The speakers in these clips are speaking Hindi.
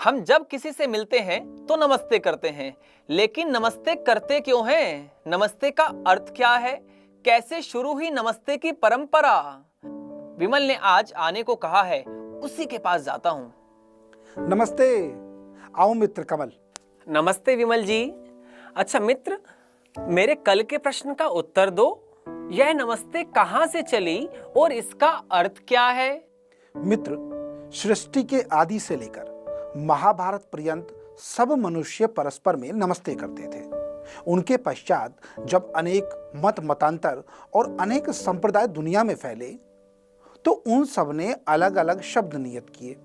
हम जब किसी से मिलते हैं तो नमस्ते करते हैं, लेकिन नमस्ते करते क्यों हैं? नमस्ते का अर्थ क्या है? कैसे शुरू हुई नमस्ते की परंपरा? विमल ने आज आने को कहा है, उसी के पास जाता हूं। नमस्ते। आओ मित्र कमल। नमस्ते विमल जी। अच्छा मित्र, मेरे कल के प्रश्न का उत्तर दो। यह नमस्ते कहां से चली और इसका अर्थ क्या है? मित्र, सृष्टि के आदि से लेकर महाभारत पर्यंत सब मनुष्य परस्पर में नमस्ते करते थे। उनके पश्चात जब अनेक मत मतांतर और अनेक संप्रदाय दुनिया में फैले तो उन सब ने अलग अलग शब्द नियत किए।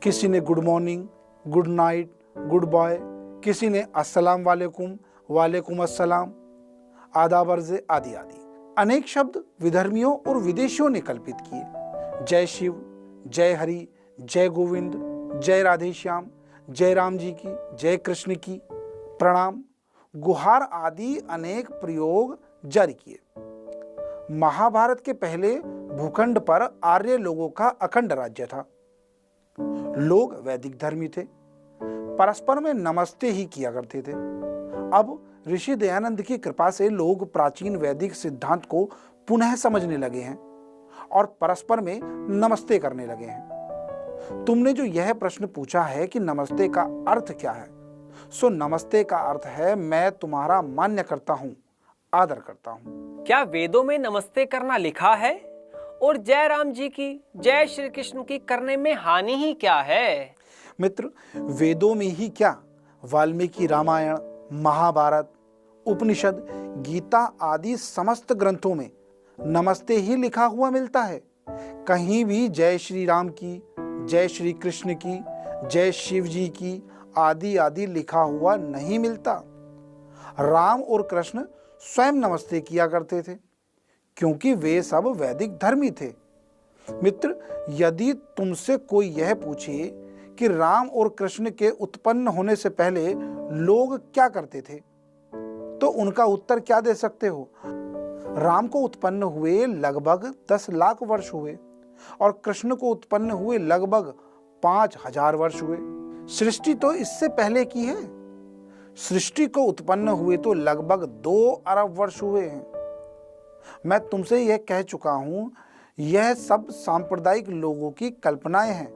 किसी ने good morning, good night, goodbye, किसी ने अस्सलाम वालेकुम, वालेकुम अस्सलाम, आदाब अर्ज़ आदि आदि अनेक शब्द विधर्मियों और विदेशियों ने कल्पित किए। जय शिव, जय हरि, जय गोविंद, जय राधे श्याम, जय राम जी की, जय कृष्ण की, प्रणाम, गुहार आदि अनेक प्रयोग जारी किए। महाभारत के पहले भूखंड पर आर्य लोगों का अखंड राज्य था। लोग वैदिक धर्मी थे, परस्पर में नमस्ते ही किया करते थे। अब ऋषि दयानंद की कृपा से लोग प्राचीन वैदिक सिद्धांत को पुनः समझने लगे हैं और परस्पर में नमस्ते करने लगे हैं। तुमने जो यह प्रश्न पूछा है कि नमस्ते का अर्थ क्या है, सो नमस्ते का अर्थ है मैं तुम्हारा मान्य करता हूं, आदर करता हूं। क्या वेदों में नमस्ते करना लिखा है? और जय राम जी की, जय श्री कृष्ण की करने में हानि ही क्या है? मित्र, वेदों में ही क्या, वाल्मीकि रामायण, महाभारत, उपनिषद, गीता आदि समस्त ग्रंथों में नमस्ते ही लिखा हुआ मिलता है। कहीं भी जय श्री राम की, जय श्री कृष्ण की, जय शिव जी की आदि आदि लिखा हुआ नहीं मिलता। राम और कृष्ण स्वयं नमस्ते किया करते थे क्योंकि वे सब वैदिक धर्मी थे। मित्र, यदि तुमसे कोई यह पूछे कि राम और कृष्ण के उत्पन्न होने से पहले लोग क्या करते थे, तो उनका उत्तर क्या दे सकते हो? राम को उत्पन्न हुए लगभग 10 लाख वर्ष हुए और कृष्ण को उत्पन्न हुए लगभग 5000 वर्ष हुए। सृष्टि तो इससे पहले की है। सृष्टि को उत्पन्न हुए तो लगभग 2 अरब वर्ष हुए हैं। मैं तुमसे यह कह चुका हूं, यह सब सांप्रदायिक लोगों की कल्पनाएं हैं।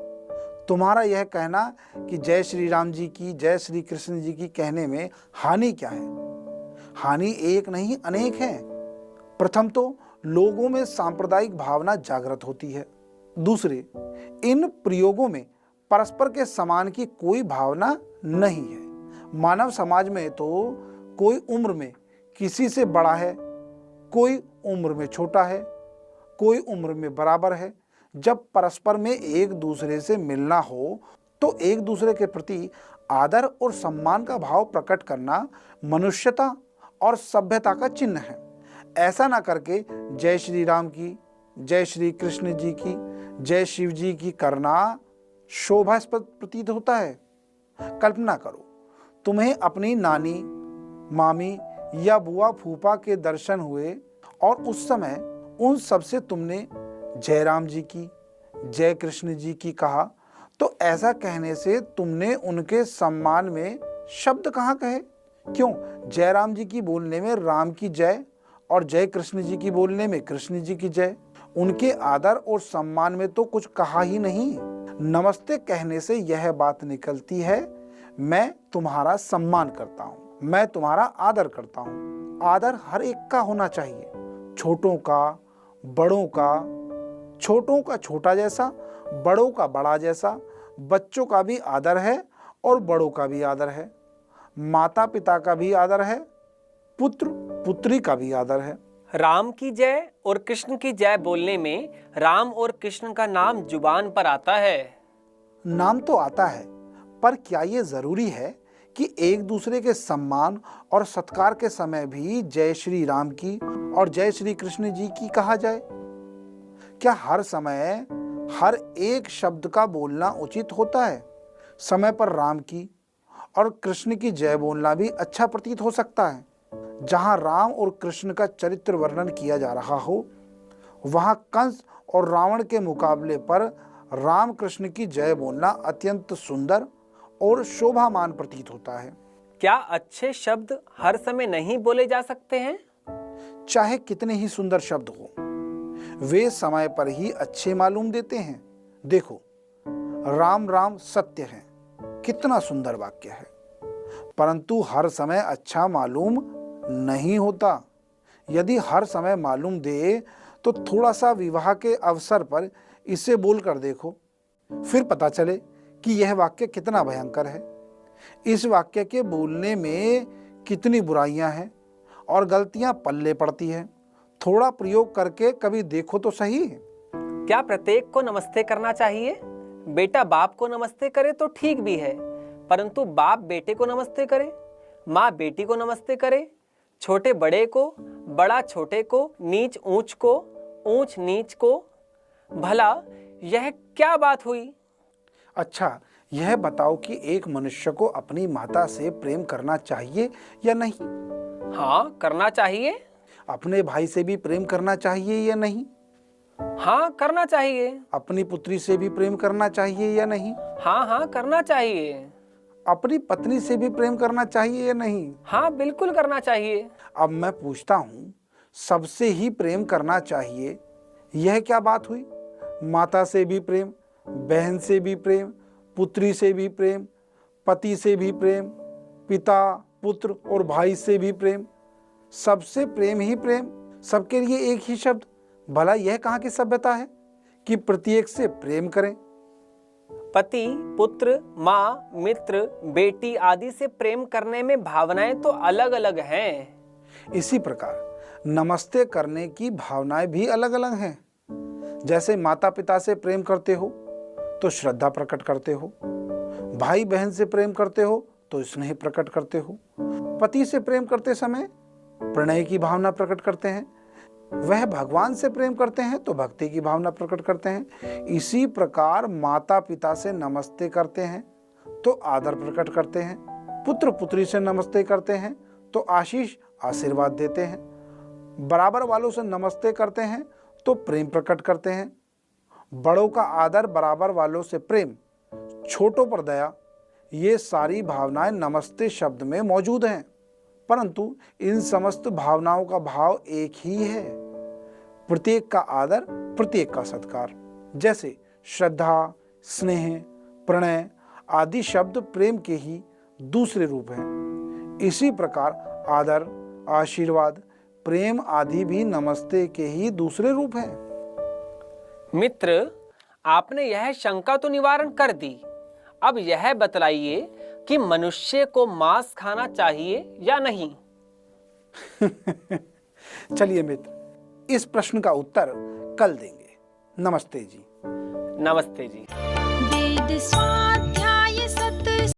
तुम्हारा यह कहना कि जय श्री राम जी की, जय श्री कृष्ण जी की कहने में हानि क्या है? हानि एक नहीं अनेक है। प्रथम तो लोगों में सांप्रदायिक भावना जागृत होती है। दूसरे, इन प्रयोगों में परस्पर के समान की कोई भावना नहीं है। मानव समाज में तो कोई उम्र में किसी से बड़ा है, कोई उम्र में छोटा है, कोई उम्र में बराबर है। जब परस्पर में एक दूसरे से मिलना हो तो एक दूसरे के प्रति आदर और सम्मान का भाव प्रकट करना मनुष्यता और सभ्यता का चिन्ह है। ऐसा ना करके जय श्री राम की, जय श्री कृष्ण जी की, जय शिव जी की करना शोभास्पद प्रतीत होता है। कल्पना करो, तुम्हें अपनी नानी, मामी या बुआ फूफा के दर्शन हुए और उस समय उन सब से तुमने जय राम जी की, जय कृष्ण जी की कहा, तो ऐसा कहने से तुमने उनके सम्मान में शब्द कहाँ कहे? क्यों, जय राम जी की बोलने में राम की जय और जय कृष्ण जी की बोलने में कृष्ण जी की जय। उनके आदर और सम्मान में तो कुछ कहा ही नहीं। नमस्ते कहने से यह बात निकलती है, मैं तुम्हारा सम्मान करता हूं, मैं तुम्हारा आदर करता हूं। आदर हर एक का होना चाहिए, छोटों का, बड़ों का, छोटों का छोटा जैसा, बड़ों का बड़ा जैसा। बच्चों का भी आदर है और बड़ों का भी आदर है। माता पिता का भी आदर है, पुत्र पुत्री का भी आदर है। राम की जय और कृष्ण की जय बोलने में राम और कृष्ण का नाम जुबान पर आता है। नाम तो आता है, पर क्या ये जरूरी है कि एक दूसरे के सम्मान और सत्कार के समय भी जय श्री राम की और जय श्री कृष्ण जी की कहा जाए? क्या हर समय हर एक शब्द का बोलना उचित होता है? समय पर राम की और कृष्ण की जय बोलना भी अच्छा प्रतीत हो सकता है। जहां राम और कृष्ण का चरित्र वर्णन किया जा रहा हो, वहां कंस और रावण के मुकाबले पर राम कृष्ण की जय बोलना अत्यंत सुंदर और शोभामान प्रतीत होता है। क्या अच्छे शब्द हर समय नहीं बोले जा सकते हैं? चाहे कितने ही सुंदर शब्द हो, वे समय पर ही अच्छे मालूम देते हैं। देखो, राम राम सत्य है, कितना सुंदर वाक्य है, परंतु हर समय अच्छा मालूम नहीं होता। यदि हर समय मालूम दे तो थोड़ा सा विवाह के अवसर पर इसे बोलकर देखो, फिर पता चले कि यह वाक्य कितना भयंकर है। इस वाक्य के बोलने में कितनी बुराइयां हैं और गलतियां पल्ले पड़ती हैं। थोड़ा प्रयोग करके कभी देखो तो सही। क्या प्रत्येक को नमस्ते करना चाहिए? बेटा बाप को नमस्ते करे तो ठीक भी है, परंतु बाप बेटे को नमस्ते करे, माँ बेटी को नमस्ते करे, छोटे बड़े को, बड़ा छोटे को, नीच ऊंच को, ऊंच नीच को, भला यह क्या बात हुई? अच्छा, यह बताओ कि एक मनुष्य को अपनी माता से प्रेम करना चाहिए या नहीं? हाँ, करना चाहिए। अपने भाई से भी प्रेम करना चाहिए या नहीं? हाँ, करना चाहिए। अपनी पुत्री से भी प्रेम करना चाहिए या नहीं? हाँ हाँ, करना चाहिए। अपनी पत्नी से भी प्रेम करना चाहिए या नहीं? हाँ, बिल्कुल करना चाहिए। अब मैं पूछता हूँ, सबसे ही प्रेम करना चाहिए, यह क्या बात हुई? माता से भी प्रेम, बहन से भी प्रेम, पुत्री से भी प्रेम, पति से भी प्रेम, पिता, पुत्र और भाई से भी प्रेम, सबसे प्रेम ही प्रेम, सबके लिए एक ही शब्द। भला यह कहाँ की सभ्यता है कि प्रत्येक से प्रेम करें? पति, पुत्र, माँ, मित्र, बेटी आदि से प्रेम करने में भावनाएं तो अलग अलग हैं। इसी प्रकार नमस्ते करने की भावनाएं भी अलग अलग हैं। जैसे माता पिता से प्रेम करते हो तो श्रद्धा प्रकट करते हो, भाई बहन से प्रेम करते हो तो स्नेह प्रकट करते हो, पति से प्रेम करते समय प्रणय की भावना प्रकट करते हैं, वह भगवान से प्रेम करते हैं तो भक्ति की भावना प्रकट करते हैं। इसी प्रकार माता पिता से नमस्ते करते हैं तो आदर प्रकट करते हैं, पुत्र पुत्री से नमस्ते करते हैं तो आशीष आशीर्वाद देते हैं, बराबर वालों से नमस्ते करते हैं तो प्रेम प्रकट करते हैं। बड़ों का आदर, बराबर वालों से प्रेम, छोटों पर दया, ये सारी भावनाएं नमस्ते शब्द में मौजूद हैं, परंतु इन समस्त भावनाओं का भाव एक ही है, प्रत्येक का आदर, प्रत्येक का सत्कार। जैसे श्रद्धा, स्नेह, प्रणय आदि शब्द प्रेम के ही दूसरे रूप हैं, इसी प्रकार आदर, आशीर्वाद, प्रेम आदि भी नमस्ते के ही दूसरे रूप हैं। मित्र, आपने यह शंका तो निवारण कर दी। अब यह बतलाइए कि मनुष्य को मांस खाना चाहिए या नहीं? चलिए मित्र, इस प्रश्न का उत्तर कल देंगे। नमस्ते जी। नमस्ते जी। वेद